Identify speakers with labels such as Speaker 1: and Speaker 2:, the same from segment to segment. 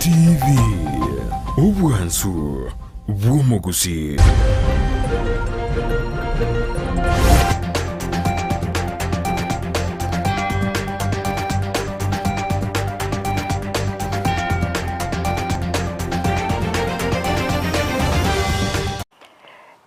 Speaker 1: TV Ubwansu Gusii.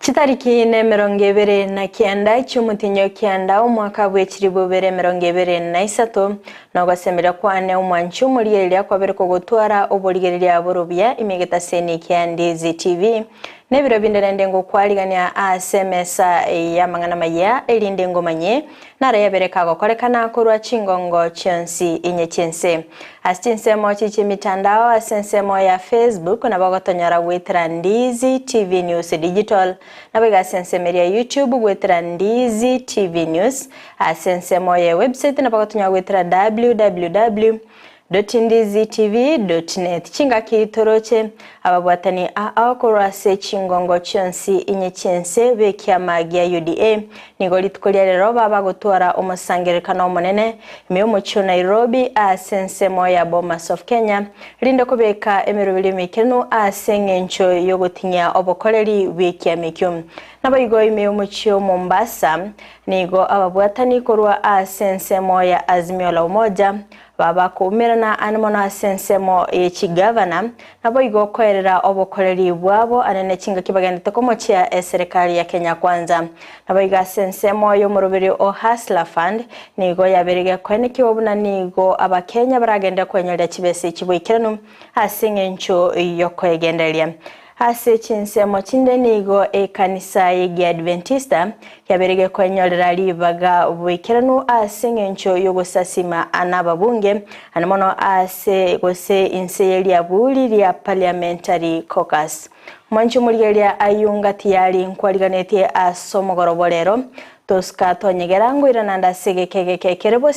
Speaker 2: Chitariki ne 29 cy'umutinyo kyanda umwaka w'ekiri 2023 nogasemera kwane umwanchi umuriyeri kwabere ko gutwara uburigerya burubya imigeta seni kya Ndizi TV nebiro binderende ngo kwaliganya asemesa ya mangana maya elinde ngomanye nara yabereka gokorekana kurwa chingongo chonsi inyechense asitinsemo chichi mitandao asensemo ya Facebook na bagotonyara witra Ndizi TV News Digital nabiga sensemeria YouTube witra Ndizi TV News asensemo ya website na bagotonyara witra www.ndizitv.net chinga kitoroche ababwatani akorase chingongo chonsi inyechense bekyamagia UDA nigoli tukolia lero baba gutwara umusangerekano omunene imyomucho Nairobi asensemo ya Bomas of Kenya rinde kubeka emerubiri mikenu asengencho yogotinya obokoleri bekyamikyo nabayigo imyomucho Mombasa nigo ababwatani korwa asensemo ya Azimio la Umoja baba kumirana animono asensemo y'ekigavana nabo igokorera obukoleri bwabo anene kinga kibaganite komochya serikali ya Kenya kwanza nabo igasensemo yo murubiri o Hustler Fund nigo yaberege kwene kibobuna nigo abakenya baragenda kwenyera kibese kiboikirano asengencho yokwegendelia ase chinsemo chinde nigo ekanisa ya Adventista yaberege kwenyolera libaga bwikirano asengencho yogosasima anababunge anamono ase gose inseyeli ya buli lya parliamentary caucus mwanchu muligelia ayunga tiyali nkwaliganete asomogorobolero toska tonyegerango irananda segekege Kerubo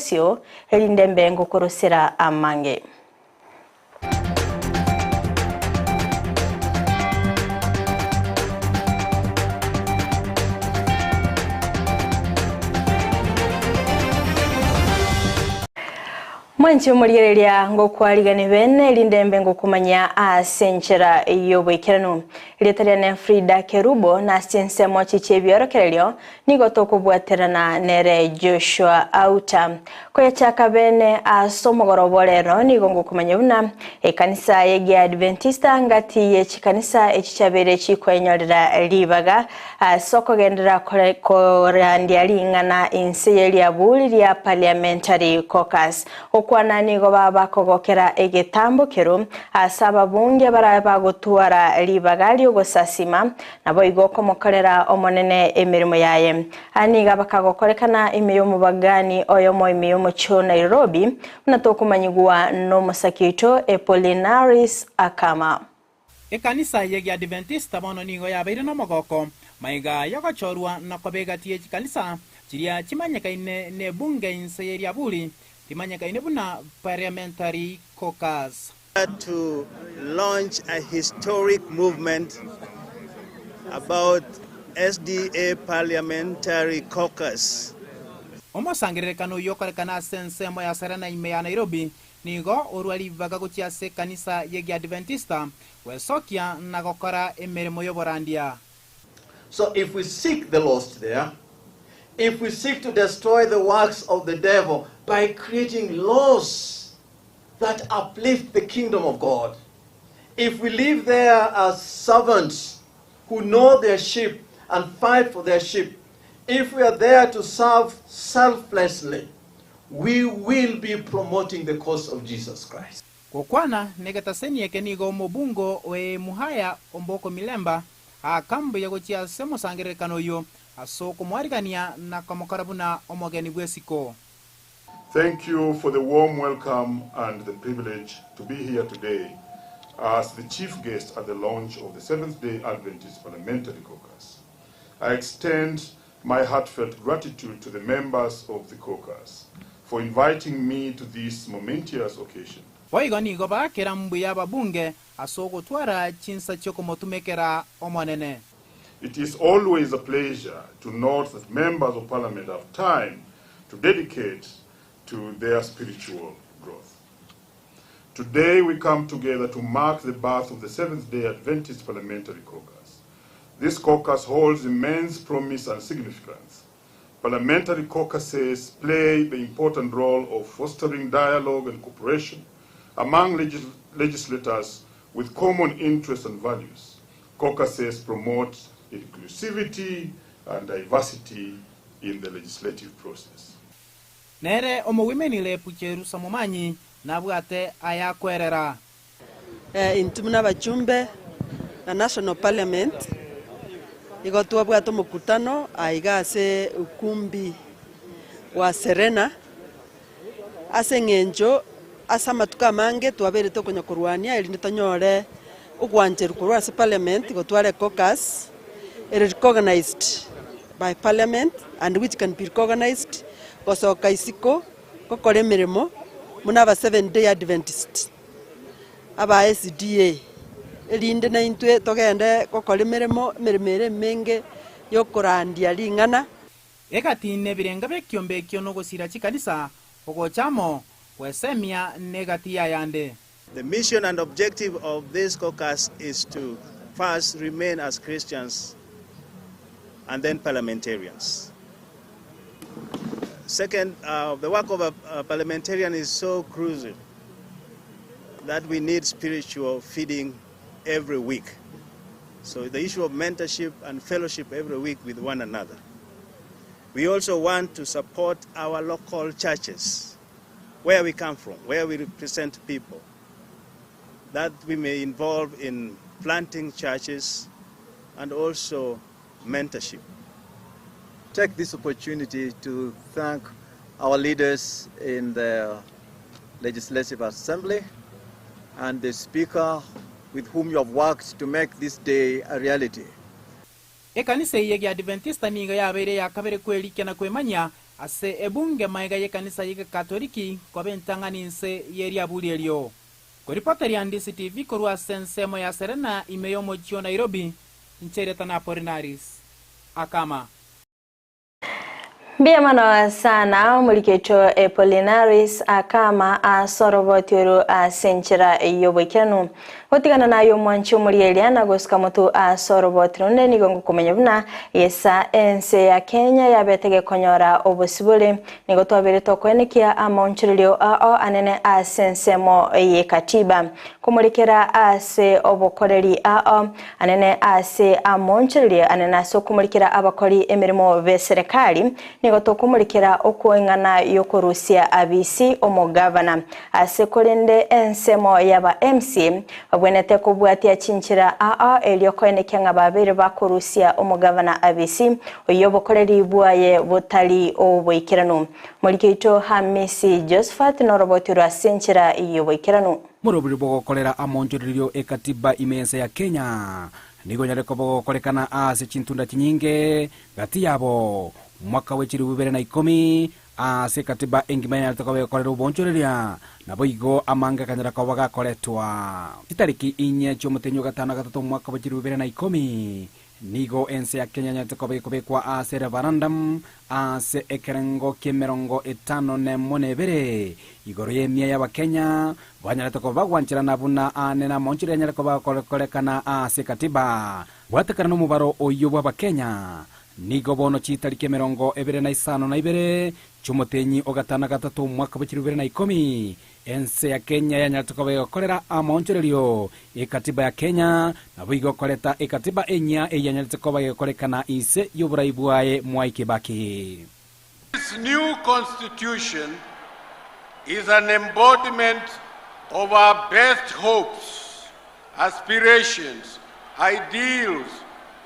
Speaker 2: elindembe ngokorosera amange Mwanchi muligerelia ngo kwaligane bene lindembe ngo kumanya asenchera yobwekirano letariane Fridah Kerubo na sinsemo chichebyorokerelyo nigo tokubwaterana nere Joshua Auta koyachaka bene asomogorobolero nigo ngo kumanya buna ekanisa ya Adventista ngati ye chikanisa echichabere chikwenyorera libaga soko gendera korandia lingana inseyeli ya buli lya parliamentary caucus okwana nigo baba kogokera egetambo kero asaba bunge baraba gutwara libagali ogosasima nabo igokomokorera omonene emirimo yaye aniga bakagokorekana imiyomo bagani oyomo imiyomo cho Nairobi natokumanyigwa no musakito Epolinaris Akama
Speaker 3: ekanisa ya Adventista bono nigo yabeire no mogoko maiga yagochorwa nakobegatie kanisa chiria chimanyekaine ne bunge inseyeri abuli timanyekaine buna parliamentary caucus
Speaker 4: to launch a historic movement about SDA parliamentary caucus.
Speaker 3: Omosangerekano yokorekana sensemo ya serena ime ya Nairobi nigo orwali baga gochiase kanisa ya Adventista wesokia nagokora emeremo yoborandia.
Speaker 5: So if we seek the lost there, if we seek to destroy the works of the devil by creating laws that uplift the kingdom of God, if we live there as servants who know their sheep and fight for their sheep, if we are there to serve selflessly, we will be promoting the cause of Jesus Christ.
Speaker 3: Kokwana negataseni ekenigo mobungo we muhaya omboko milemba akambu yagochia semo sangerekano yo asoko mwarigania na kamokarabuna omogeni gwesiko.
Speaker 6: Thank you for the warm welcome and the privilege to be here today as the chief guest at the launch of the Seventh-day Adventist Parliamentary Caucus. I extend my heartfelt gratitude to the members of the caucus for inviting me to this momentous occasion.
Speaker 3: Waigani goba kerambu ya babunge asoko twara chinsa choko motumekera omonene.
Speaker 6: It is always a pleasure to note that members of parliament have time to dedicate to their spiritual growth. Today we come together to mark the birth of the Seventh-day Adventist Parliamentary Caucus. This caucus holds immense promise and significance. Parliamentary caucuses play the important role of fostering dialogue and cooperation among legislators with common interests and values. Caucuses promote inclusivity and diversity in the legislative process.
Speaker 3: Nere omowimenile pucheru samumanyi nabwate ayakwerera.
Speaker 7: Intumuna bajumbe na National Parliament igotwa bwato mukutano aigase ukumbi wa Serena ase ngenjo asa matuka mange twabere tokonya kurwania ili nitonyore ugwanjeru kurwa ase Parliament gotware caucus recognized by Parliament and which can be recognized gosoka isiko kokore mirimo munaba 7-day Adventist aba SDA elinde na intwe togende kokore mirimo menge yokurandia lingana
Speaker 3: Ekatine birenga bekyombe kyono gosira chikanisa ogochamo wesemia negatia yande.
Speaker 4: The mission and objective of this caucus is to first remain as Christians and then parliamentarians. Second, the work of a parliamentarian is so crucial that we need spiritual feeding every week. So the issue of mentorship and fellowship every week with one another. We also want to support our local churches, where we come from, where we represent people, that we may involve in planting churches and also mentorship.
Speaker 5: Take this opportunity to thank our leaders in the Legislative Assembly and the Speaker with whom you have worked to make this day a reality.
Speaker 3: Ekanisa yegi Adventista niga yabere yakabere kwelike na kwemanya ase ebunge maiga yekanisa yega Katoliki kwa bentanganinse yeri abuli elio. Kwa ripoteri ya Ndizi TV korua sensemo ya Serena imeyo mochio Nairobi nchere na Apolinaris Akama.
Speaker 2: Biamano sana mulikecho Apolinaris Akama asorobotiro asenchira yobekenu otigana nayo mwanchi muliyeliana gosika mutu asorobotiro ndeni gongo kumenyabuna yesa ense ya Kenya yabetege konyora obusibule nigo twabere tokwenekia amonchirilio anene asensemo yekatiba kumulikera ase obokoreri anene ase amonchirilio anene so kumulikera abakori emirimo be serikali nigo tokumulikera okuengana yokorusia abisi omugavana ase kolende ensemo yaba MC abwenete kubwatia chinchira eliokoenekya ngababere bakorusia omugavana abisi oyobokoreri bwaye botali obwikirano mulikito Hamisi Josephat norobotiro asenchira iyoboikirano
Speaker 8: murobiri bogokorera amonjoririo ekatiba imensa ya Kenya nigo nyareko bogokorekana ase chintunda chinyinge gati yabo mwaka wechiri 2010 ase katiba engimanya alitoka korera ubonchoreria nabo igo amanga kanyara kwa bagakoretwa itariki 4 cy'umutenyo gatano gatatu mwaka wechiri 2010 nigo ense ya Kenya nyateko bekobekwa ase referendum ase ekerengo kemerongo 5 igoro yemia ya Kenya banyateko bagwanchira nabuna anena monchire nyareko bakorekana ase katiba watakana no mubaro oyo bwa Kenya nigo bono chitariki 25 cy'umutenyi ogatana gatatu mwaka wa 2010 ense ya Kenya yanyatoko bekorera amonchererio ekatiba ya Kenya nabo igokoreta ekatiba enya yanyatoko bekorekana ise yoburaibuaye Mwai Kibaki.
Speaker 9: This new constitution is an embodiment of our best hopes, aspirations, ideals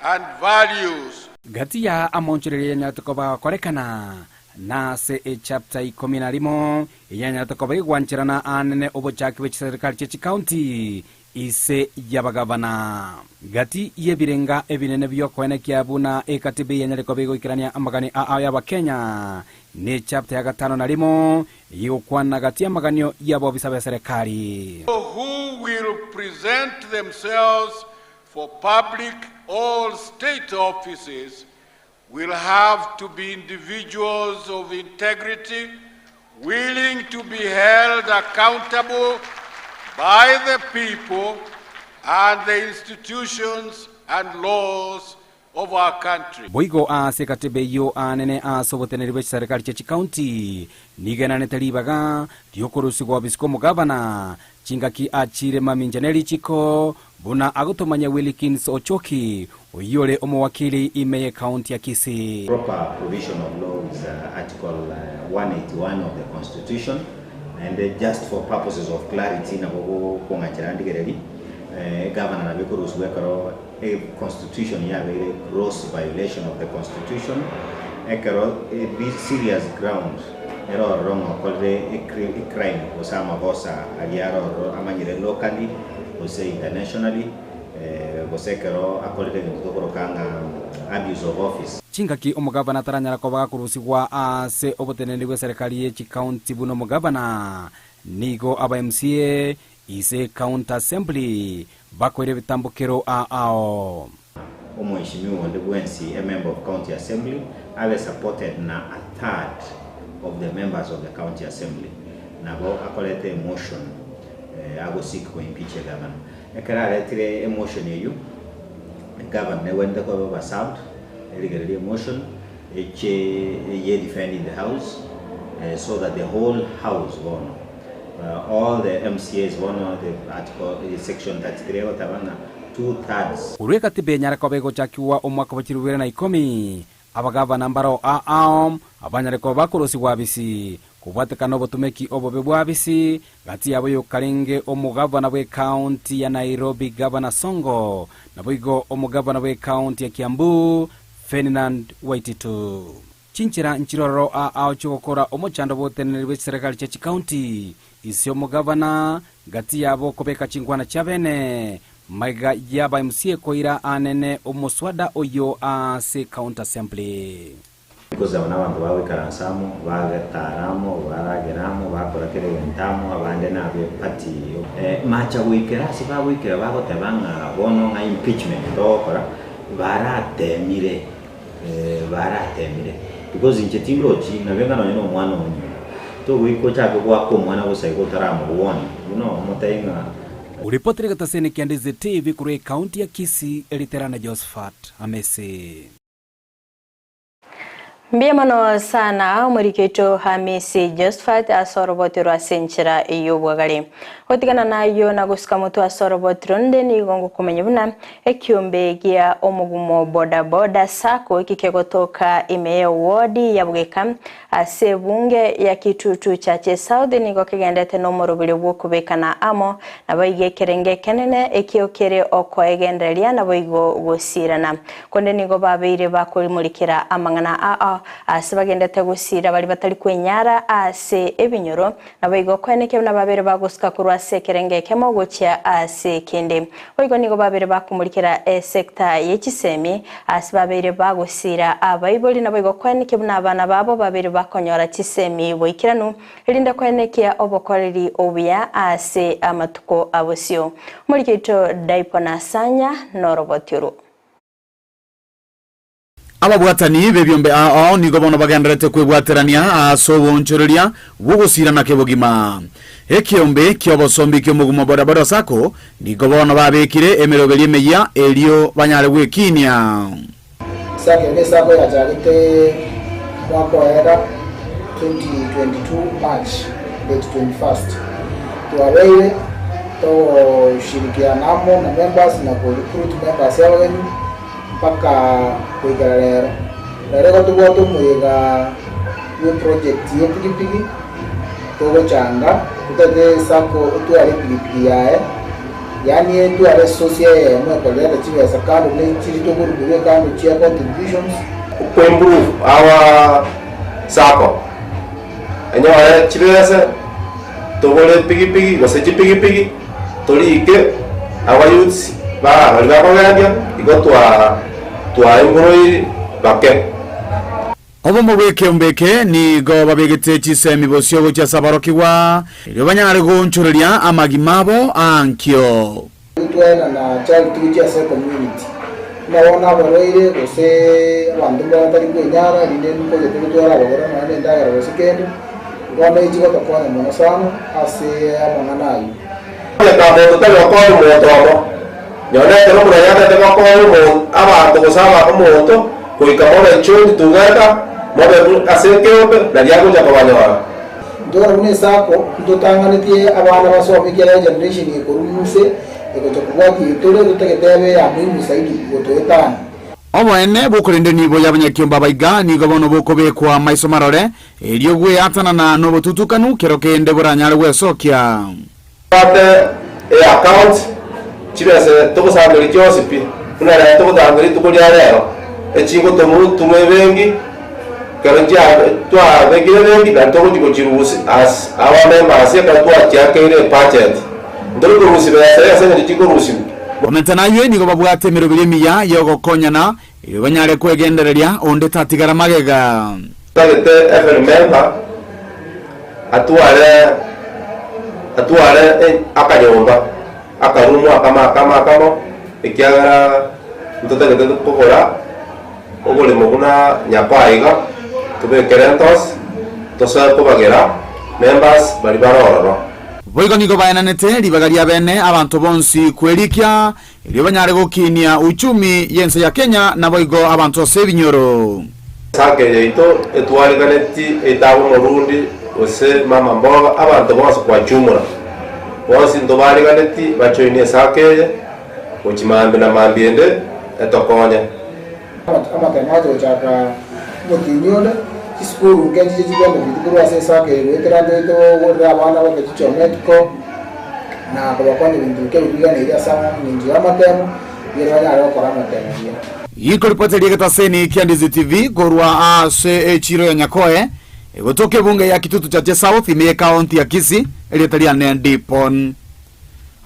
Speaker 9: and values.
Speaker 8: Gati ya amonchererio yanyatoko bekorekana nase chapter 11 yanyatoko begwanchirana anene obochaki we serikali chechi county ise yabagavana gati yebirenga ebinene byo kwenekia buna ekatibe yanyareko begoikirania amagani ya Kenya ne chapter ya 5 yokwana gati amaganyo yabo bisaba serikali
Speaker 9: who will present themselves for public all state offices will have to be individuals of integrity, willing to be held accountable by the people and the institutions and laws of our country.
Speaker 8: Boigo ase katibe yo anene asoboteneri be serikali chechi county nigana talibaga diokorusigwa bisiko mugavana chingaki achire maminjaneri chiko buna agotomanya Wilkins Ochoki oyole omowakili imeye county ya Kisii.
Speaker 10: Proper provision of law is article 181 of the constitution, and just for purposes of clarity na bogo kongachirandi gereri governor na bekorusu wekaro a constitution ya very gross violation of the constitution ekaro be serious ground ero wrong okolre a crime osama bosa aliaro amanyire locally or say internationally bosekero akolre ngutokoro kanga abuse of office.
Speaker 8: Chingaki omugavana taranyara ko bagakurusigwa ase oboteneri bwe serikali ye county buno mugavana nigo aba MCA ise county assembly bakwere bitambukero ao
Speaker 10: Omweshimiwa Ndebwensi, a member of county assembly, have supported na a third of the members of the county assembly. Nabo akolete a motion ago seek ko impeach the governor. Ekara retire a motion yeyu. Governor went over served a motion ye defending the house so that the whole house won. All the MCAs won the article section 33 otabanga 2/3.
Speaker 8: Ureka tibe nyara kobego chakiwa omwaka wa 2010 abagavana mbaro abanyare ko bakurusi wabisi kubatekana obutumeki obobe bwabisi gati yabo yokalenge omugavana bwe county ya Nairobi Governor Songo naboigo omugavana bwe county ya Kiambu Ferdinand Waititu. Chinchira nchiroro chokora omochando boteneri bwe serikali chechi county isi omugavana gati yabo kobeka chingwana chabene maiga yaba MCA koira anene omuswada oyo ase county assembly.
Speaker 10: Because abantu bawe karansamu bagataramo barageramo bakora kerentamo abande nabe pati macha wikera siba wikera bagotebanga bono nga impeachment dokora baratemire because in chetimrochi nabenga no mwana onyo to wiko chako kwa mwana bosaiko taramo woni motainga.
Speaker 8: Uripotri katasene Ndizi TV kure county ya Kisii eliterana Josephat Amesi.
Speaker 2: Mbiyamano sana muriketo Hamisi Josephat asorobotiro asenchira iyo bwagale. Otigana nayo nagusika mutu asorobotiro ndeni gongo kumenyubuna ekiombe gia omugumo boda sako kikegotoka imeye wodi ya bweka ase bunge ya kitutu chache South nigo kegendete no morobile bwokubekana amo nabaige kerenge kenene ekiokere okoegendelia naboigo gusirana konde nigo babire bakolimurikira amangana asibagendete gusira bali batali kwenyara ase ebinyoro naboigo kweneke nababere bagusika kurwa sekerenge kemo gocha ase kende oigo nigo babere bakumurikira sector yekisemi asibabere bagusira abayiboli naboigo kweneke nabana babo babere bakonyora kisemi boikiranu elinda kweneke obokoreri obuya ase amatuko abosio murikito daipona sanya norobotiro.
Speaker 1: Ababwatani bebyombe nigo bono bagenderete kwebwaterania asobonchoreria bugusirana kebogima ekiombe kyobosombi kyomugumo boda sako nigo bono babekire emerobeli emeya elio banyale gwekinia
Speaker 11: sake ne sako ya jarite mwaka era 2022 March date 21st tuwaweile to shirikianamo na members na recruit members yaweni mpaka kwigara rero ko tugoto muyiga yo project ye pigipigi togo changa kutade sako utware pigipigi yae yani etware social ya mwekolera chiwe sakalo ne chiri to guru kando chia contributions
Speaker 12: to improve our sako enyo chibese togole pigipigi gosechi pigipigi tolike our youths bali bakogambya igotwa embroiri bake
Speaker 1: obo mubeke mbeke ni go babegete chisemi bosyo cha sabarokiwa elio banyale gonchoreria amagimabo ankyo
Speaker 11: twena na child teachers community naona baroire bose abantu batari kwenyara inde nuko yetutwara bagora na ndagara bosikende ngone ichigo tokona mono sana ase abanganayo
Speaker 12: Kamoto tali wakoli moto amo. Nyone telo muna yata telo wakoli moto. Ama antoko sama moto. Kuikamona ichundi tugata. Mobe aseke ope. Na diago jaka wanyawara.
Speaker 11: Ndora une sako. Ndotanganitie abana basomi kila generation ikurumuse. Ekotokuwa kitole tuteketebe ya mimi saidi kutoetana.
Speaker 1: Omwene bukurinde nibo y'abanyakyomba baiga nigo bono bukobekwa maiso marore elio gwe atana na nobo tutukanu kerokende buranyare gwesokia
Speaker 12: pate account chibese tokosangiri kyosipi unara tokotangiri tukulya lero echingo tumwe bengi karanja twa begire bengi na tokotiko chirusi as our members yakatwa kyakere budget ndoro kurusi bese yasenya chiko rusi
Speaker 1: Omentana yue nigo babwate mirobiri miya yogo konyana iyo banyare kwegendereria onde tatigara magega
Speaker 12: tagete every member atuare akanyomba akarumu akama ikiagara ntotagete kokora ogole moguna nyapaiga tubekerentos tosa kubagera members bali baroro
Speaker 1: Boigo nigo bayananete libagaria bene abantu bonsi kwerikia ilio banyare gokinia uchumi yense ya Kenya na boigo abantu sebinyoro
Speaker 12: sake yeito etwali kaneti etabu morundi ose mama mboga abantu bonsi kwa chumura bonsi ndobali kaneti bachoine sake ochimambe na mambiende etokonya
Speaker 11: ama kamato chaka motinyole School ngenji jibende bitikuru asesa ke weterande to wora bana wa kicho medical na kwa kwani binduke bigana ile sana ninji amatemo yera yaro kwa amatemo
Speaker 1: yiko ripoti ligeta seni kia Ndizi TV gorwa ase echiro ya nyakoe egotoke bunge ya kitutu cha South ime county ya Kisii eletalia ndipon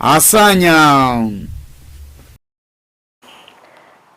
Speaker 1: asanya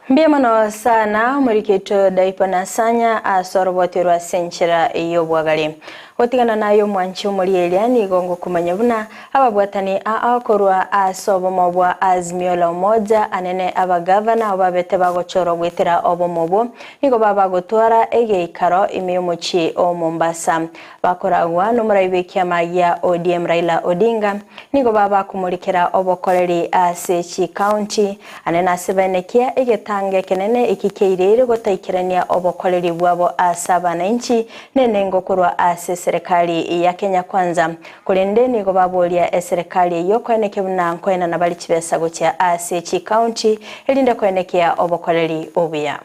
Speaker 2: Mbiyamano sana muriketo daipana sanya asoroboterwa senchera iyo bwagale otigana nayo mwanchi muri elia ni gongo kumanyabuna ababwatani akorwa asobomobwa azimio la umoja anene abagavana ababete bagochoro gwetera obomobo nigo babagotwara egeikaro imyomochi o Mombasa bakoragwa no muraibekia magia ODM Raila Odinga nigo babakumurikira obokoreri ase county anene asebenekia egetange kenene ikikeirere gotaikirania obokoreri bwabo asabana inchi nene ngokorwa ase serikali ya Kenya kwanza kulende nigo babolia serikali yo kwenekebuna nkwena na bali chibesa gocha ase county elinde kwenekea obokoreri obia.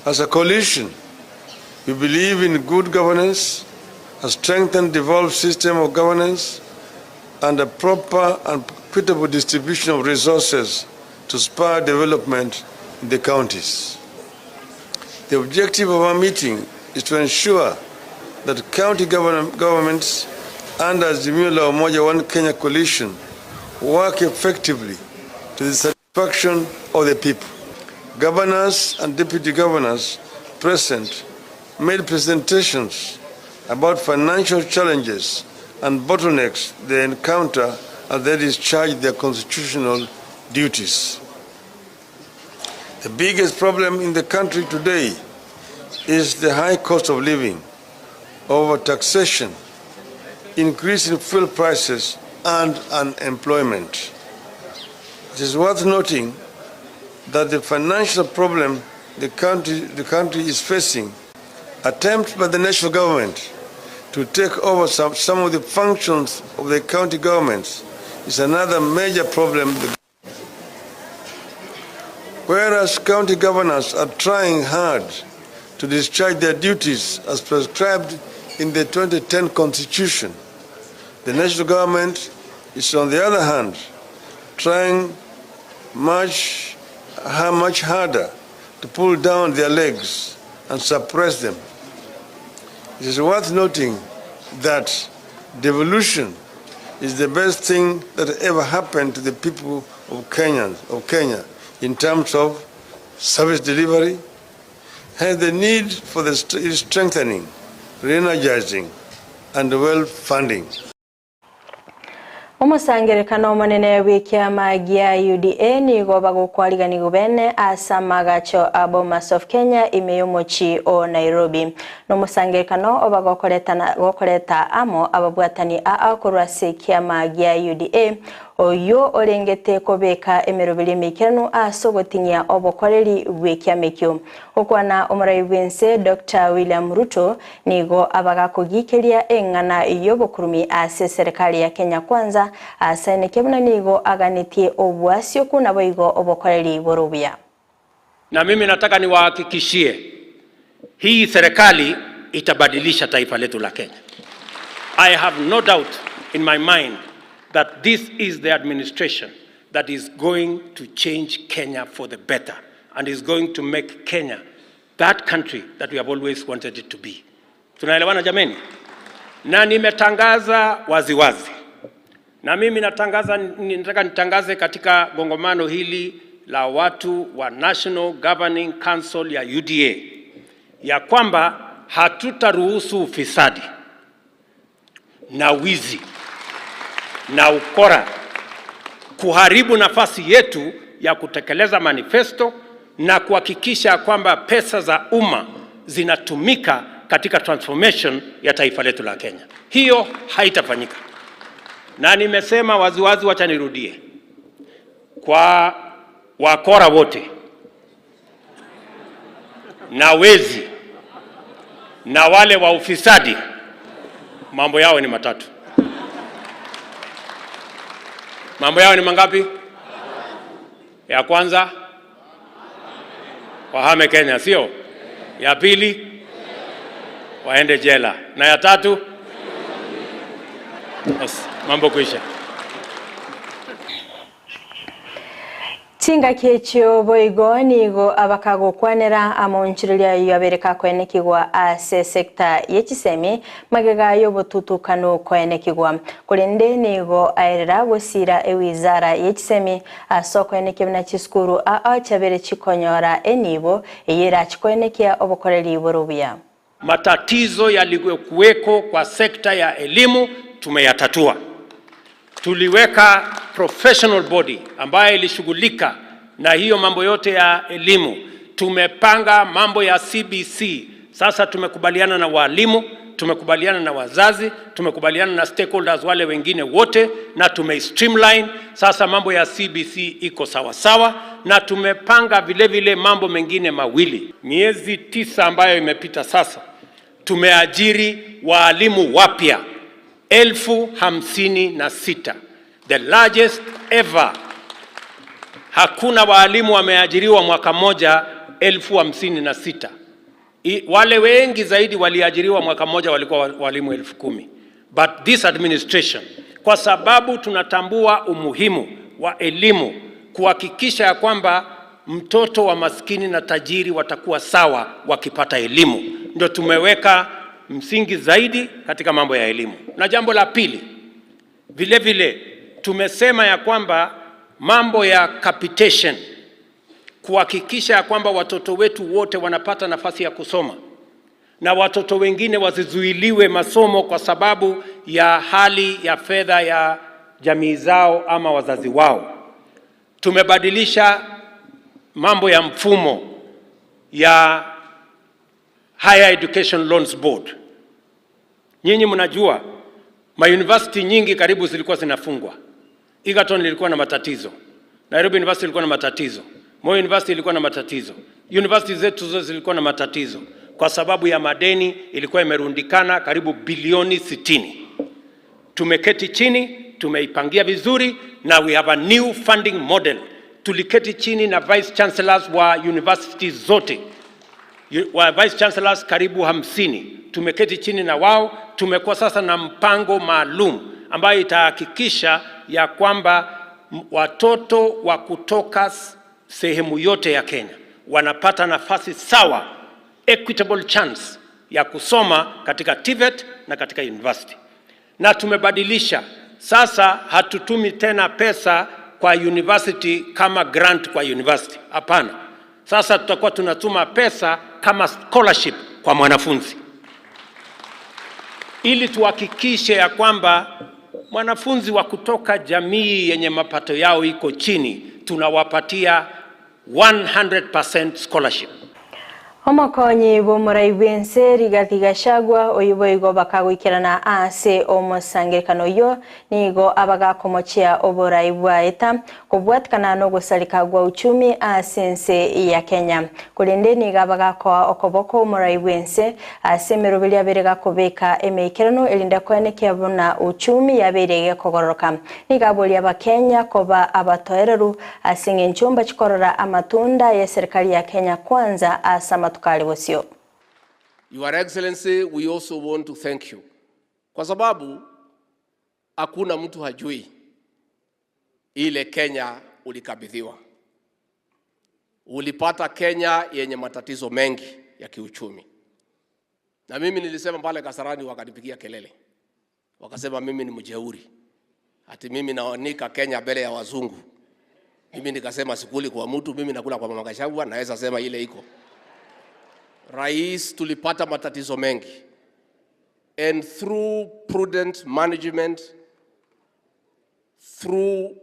Speaker 13: As a coalition, we believe in good governance, a strengthened devolved system of governance, and a proper and equitable distribution of resources to spur development in the counties. The objective of our meeting is to ensure that county governments under Azimio la Umoja One Kenya coalition work effectively to the satisfaction of the people. Governors and deputy governors present made presentations about financial challenges and bottlenecks they encounter as they discharge their constitutional duties. The biggest problem in the country today is the high cost of living, over taxation, increase in fuel prices, and unemployment. It is worth noting that the financial problem the country is facing, attempts by the national government to take over some of the functions of the county governments is another major problem. Whereas county governors are trying hard to discharge their duties as prescribed in the 2010 Constitution, the national government is, on the other hand, trying much harder to pull down their legs and suppress them. It is worth noting that devolution is the best thing that ever happened to the people of Kenya in terms of service delivery, hence the need for the strengthening, re-energizing, and well-funding.
Speaker 2: Umusangerekano omunene w'ikyama gya UDA nigo bagukwaliga gubene asa magacho Bomas of Kenya imeyomochi o Nairobi. N'umusangerekano obagokoleta amo ababwatani akorwase kyama gya UDA oyo orengete kobeka emerobiri mikenu asogotinya obokoreri bwekiamekyo okwana omurai bwense Dr. William Ruto nigo abagakugikeria engana yobokurumi ase serikali ya Kenya Kwanza asaine kebuna nigo aganitie obwasio kuna boigo obokoreri borobia.
Speaker 14: Na mimi nataka niwahakikishie hii serikali itabadilisha taifa letu la Kenya. I have no doubt in my mind that this is the administration that is going to change Kenya for the better and is going to make Kenya that country that we have always wanted it to be. Tunaelewana jameni? Na nimetangaza waziwazi. Na mimi nataka nitangaze katika gongomano hili la watu wa National Governing Council ya UDA ya kwamba hatutaruhusu ufisadi na wizi na ukora kuharibu nafasi yetu ya kutekeleza manifesto na kuhakikisha kwamba pesa za umma zinatumika katika transformation ya taifa letu la Kenya. Hiyo haitafanyika. Na nimesema waziwazi, wacha nirudie. Kwa wakora wote na wezi na wale wa ufisadi, mambo yao ni matatu. Mambo yao ni mangapi? Ya kwanza, wahame Kenya, sio? Ya pili, waende jela. Na ya tatu, mambo kuisha.
Speaker 2: Tinga kechio boigo nigo abakago kwanera amonchirilia yabereka kwenekigwa ase sekta yechisemi magega yobotutukano kwenekigwa kulende nigo aerera gusira ewizara yechisemi asoko enekebna chiskuru chabere chikonyora enibo eyera chikwenekia obokoreri borobia.
Speaker 14: Matatizo yalikuweko kwa sekta ya elimu tumeyatatua. Tuliweka professional body ambayo ilishughulika na hiyo mambo yote ya elimu. Tumepanga mambo ya CBC. Sasa tumekubaliana na walimu, tumekubaliana na wazazi, tumekubaliana na stakeholders wale wengine wote na streamline. Sasa mambo ya CBC iko sawa sawa na tumepanga vile vile mambo mengine mawili. Miezi 9 ambayo imepita sasa tumeajiri walimu wapya 56,000, the largest ever. Hakuna walimu wameajiriwa mwaka moja 56,000. Wale wengi zaidi waliajiriwa mwaka moja walikuwa walimu 10,000. But this administration, kwa sababu tunatambua umuhimu wa elimu, kuhakikisha kwamba mtoto wa maskini na tajiri watakuwa sawa wakipata elimu, ndio tumeweka msingi zaidi katika mambo ya elimu. Na jambo la pili, vile vile tumesema ya kwamba mambo ya capitation, kuhakikisha kwamba watoto wetu wote wanapata nafasi ya kusoma na watoto wengine wasizuiliwe masomo kwa sababu ya hali ya fedha ya jamii zao ama wazazi wao. Tumebadilisha mambo ya mfumo ya Higher Education Loans Board. Nyinyi mnajua mauniversity nyingi karibu zilikuwa zinafungwa. Egerton ilikuwa na matatizo, Nairobi University ilikuwa na matatizo, Moi University ilikuwa na matatizo, universities zetu zote zilikuwa na matatizo kwa sababu ya madeni ilikuwa imerundikana karibu bilioni 60. Tumeketi chini, tumeipangia vizuri na we have a new funding model. Tuliketi chini na vice chancellors wa universities zote, wa vice chancellors karibu 50. Tumeketi chini na wao, tumekuwa sasa na mpango maalum ambayo itahakikisha ya kwamba watoto wa kutoka sehemu yote ya Kenya wanapata nafasi sawa, equitable chance ya kusoma katika TVET na katika university. Na tumebadilisha sasa, hatutumi tena pesa kwa university kama grant kwa university. Hapana, sasa tutakuwa tunatuma pesa kama scholarship kwa mwanafunzi, ili tuhakikishe ya kwamba mwanafunzi wa kutoka jamii yenye mapato yao iko chini tunawapatia 100% scholarship.
Speaker 2: Omokonyi b'omurai bw'ense Rigathi Gachagua oyiboigo bakagwikirana ase omosangirikano yo nigo abagakomochia oburai bwaeta kubwatikana n'ogusarika gwa uchumi ase ense ya Kenya kulinde nigo abagakoa okoboko omurai bw'ense ase emirubiri abere gakobeka emeikirano erinde kwenekia buna uchumi yaberege kogoroka nigo abori abakenya koba abatoereru ase enchumba chikorora amatunda ya serikali ya Kenya kwanza asa
Speaker 15: Your Excellency, we also want to thank you. Kwa sababu hakuna mtu hajui ile Kenya ulikabidhiwa. Ulipata Kenya yenye matatizo mengi ya kiuchumi. Na mimi nilisema pale Kasarani wakanipigia kelele. Wakasema mimi ni mjeuri. Ati mimi naonika Kenya mbele ya wazungu. Mimi nikasema sikuli kwa mtu, mimi nakula kwa Mama Gachagua, naweza sema ile iko. Rais, tulipata matatizo mengi, and through prudent management, through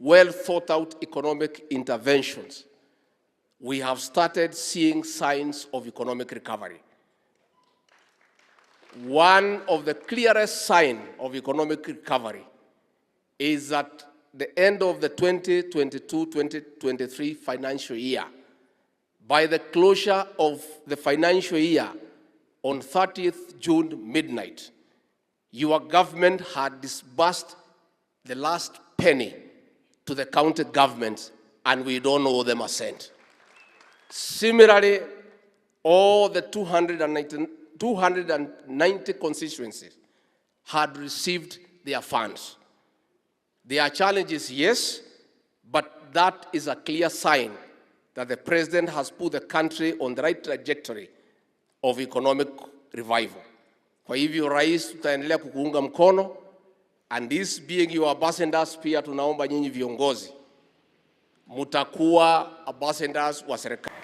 Speaker 15: well thought out economic interventions, we have started seeing signs of economic recovery. One of the clearest signs of economic recovery is at the end of the 2022-2023 financial year. By the closure of the financial year on 30th June midnight, your government had disbursed the last penny to the county governments, and we don't owe them a cent. Similarly, all the 290 constituencies had received their funds. There are challenges, yes, but that is a clear sign that the president has put the country on the right trajectory of economic revival. Kwa hivyo rais, tutaendelea kukuunga mkono, and this being your ambassadors, pia tunaomba nyinyi viongozi mutakuwa ambassadors wa serikali.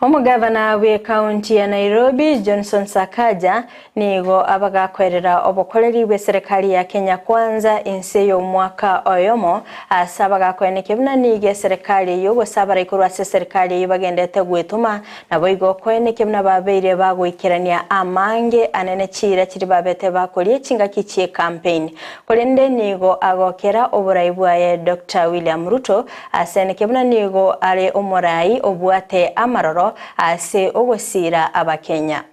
Speaker 2: Omugavana we county ya Nairobi Johnson Sakaja nigo abagakwerera obukoleri bwe serikali ya Kenya kwanza ense yo mwaka oyomo asaba kweneke buna nige serikali yo gusabara ikurwa se serikali yibagendete gwituma nabo igo kweneke buna babeire bagwikirania amange anene chira kiri babete bakoliye kinga kicie campaign kolende nigo agokera oburai bwa Dr. William Ruto aseneke buna nigo ale omurai obwate amaroro ase ogosira abakenya.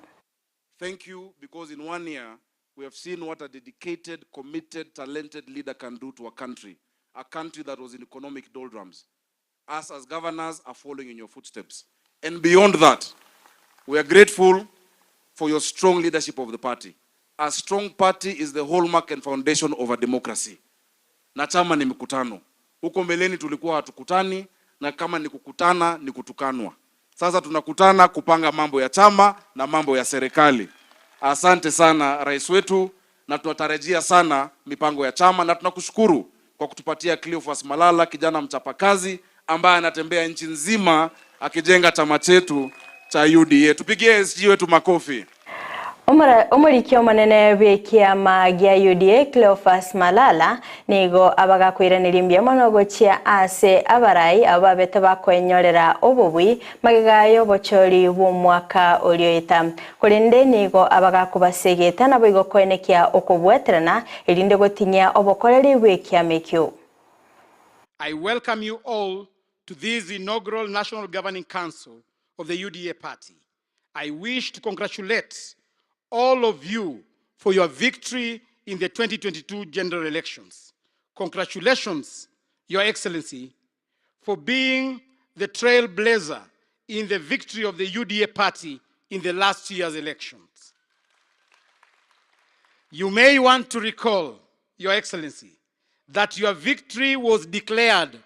Speaker 16: Thank you, because in 1 year we have seen what a dedicated, committed, talented leader can do to a country that was in economic doldrums. Us as governors are following in your footsteps. And beyond that, we are grateful for your strong leadership of the party. A strong party is the hallmark and foundation of a democracy. Na chama ni mikutano. Huko mbeleni tulikuwa hatukutani, na kama ni kukutana ni kutukanwa. Sasa tunakutana kupanga mambo ya chama na mambo ya serikali. Asante sana rais wetu, na tunatarajia sana mipango ya chama, na tunakushukuru kwa kutupatia Cleophas Malala, kijana mchapakazi ambaye anatembea nchi nzima akijenga chama chetu cha UDA. Tupigie SG wetu makofi.
Speaker 2: Omurikio manene bekiama gya UDA Cleophas Malala nigo abagakwiranirimya monogo chia ase abarai ababete bakwenyorera obubwi magigayo bochori bw'omwaka orioita kulinde nigo abagakubasegeta nabo igo kwenekia okobweterana erinde gotinya obokoreri bwekiamekyo.
Speaker 17: I welcome you all to this inaugural National Governing Council of the UDA party. I wish to congratulate all of you for your victory in the 2022 general elections. Congratulations, Your Excellency, for being the trailblazer in the victory of the UDA party in the last year's elections. You may want to recall, Your Excellency, that your victory was declared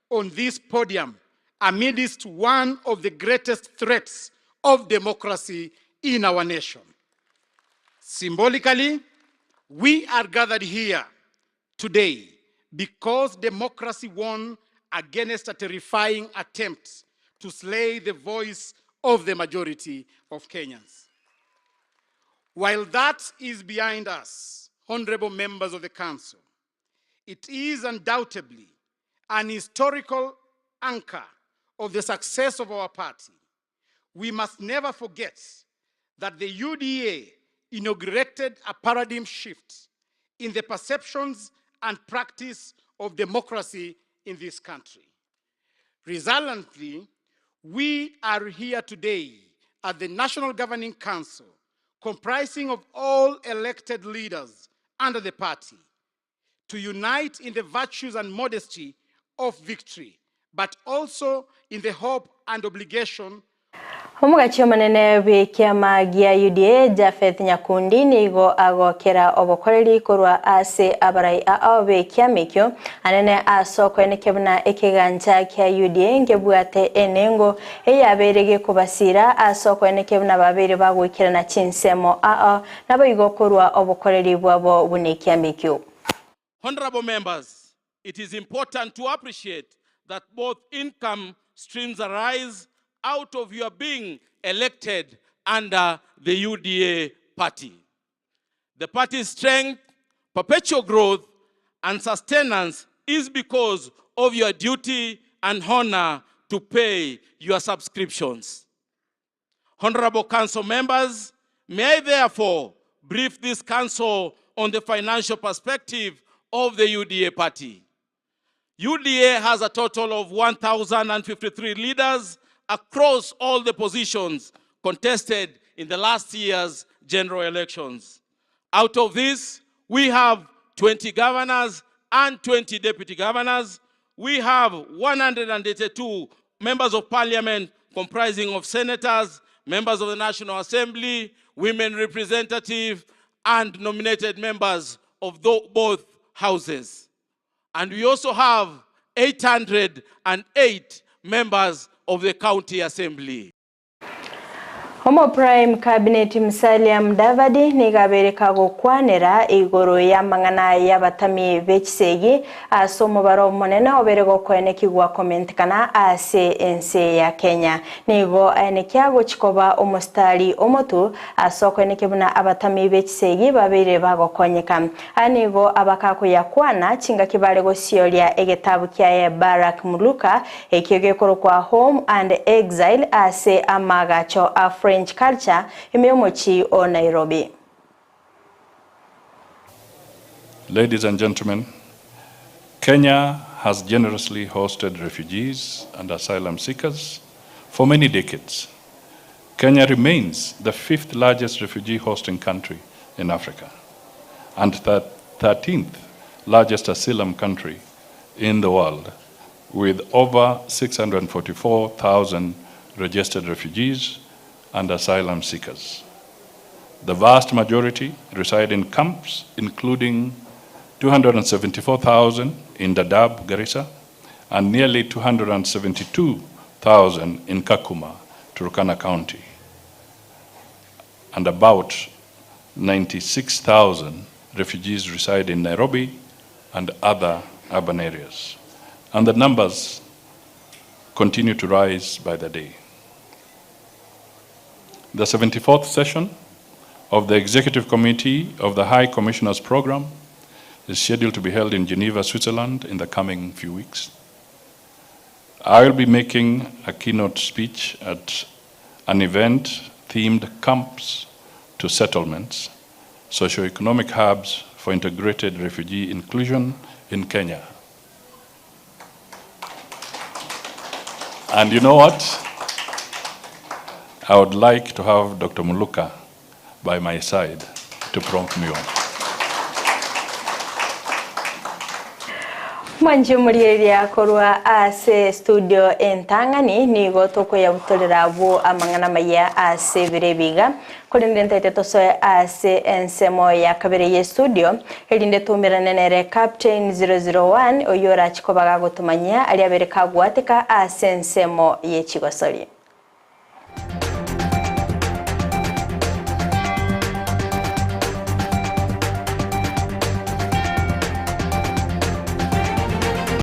Speaker 17: on this podium amidst one of the greatest threats of democracy in our nation. Symbolically, we are gathered here today because democracy won against a terrifying attempt to slay the voice of the majority of Kenyans. While that is behind us, honorable members of the Council, it is undoubtedly an historical anchor of the success of our party. we must never forget that the UDA inaugurated a paradigm shift in the perceptions and practice of democracy in this country. Resiliently, we are here today at the National Governing Council, comprising of all elected leaders under the party, to unite in the virtues and modesty of victory, but also in the hope and obligation.
Speaker 2: Omugachi omunene w'ekiama gia UDA Japhet Nyakundi nigo agokera obukoreri korwa ase abarai ao b'ekiama ekyo anene asoko enekebuna ekiganja kia UDA ngebwate enengo eyaberege kubasira asoko enekebuna babiri bagwikirana chinsemo ao nabo igokorwa obukoreri bwabo bunekiama ekyo.
Speaker 18: Honorable members, it is important to appreciate that both income streams arise out of your being elected under the UDA party. The party's strength, perpetual growth, and sustenance is because of your duty and honor to pay your subscriptions. Honorable council members, may I therefore brief this council on the financial perspective of the UDA party. UDA has a total of 1,053 leaders across all the positions contested in the last year's general elections. Out of this, we have 20 governors and 20 deputy governors. We have 182 members of parliament comprising of senators, members of the National Assembly, women representatives, and nominated members of both houses. And we also have 808 members of the County Assembly.
Speaker 2: Homo Prime Cabinet Musalia Mudavadi nigabereka gukwanira igoro ya mangana y'abatami b'ekisegi asomo baro monene oberego kwenekigwa komentikana ase ense ya Kenya nigo anekiago chikoba omustali omotu asoko enekibuna abatami b'ekisegi babere bagokonyeka anigo abakako yakwana chinga kibalego siolya egetabu kya Barack Muluka ekigekoro kwa Home and Exile ase amagacho French culture imeomochi o Nairobi.
Speaker 19: Ladies and gentlemen, Kenya has generously hosted refugees and asylum seekers for many decades. Kenya remains the 5th largest refugee hosting country in Africa and the 13th largest asylum country in the world, with over 644,000 registered refugees and asylum seekers. The vast majority reside in camps, including 274,000 in Dadaab, Garissa, and nearly 272,000 in Kakuma, Turkana County, and about 96,000 refugees reside in Nairobi and other urban areas. And the numbers continue to rise by the day. The 74th session of the Executive Committee of the High Commissioner's Program is scheduled to be held in Geneva, Switzerland in the coming few weeks. I will be making a keynote speech at an event themed Camps to Settlements, Socioeconomic Hubs for Integrated Refugee Inclusion in Kenya. And you know what? I would like to have Dr. Muluka by my side to prompt me on.
Speaker 2: Mwanjumuriya korwa ase studio entangani nigo toko ya butolera bo amangana maya ase birebiga kolindente tetosoe ase ensemo ya kabere ye studio elinde tumira nenere Captain 001 oyora chikobaga gutumanya ali abereka gwateka ase ensemo ye chigosori.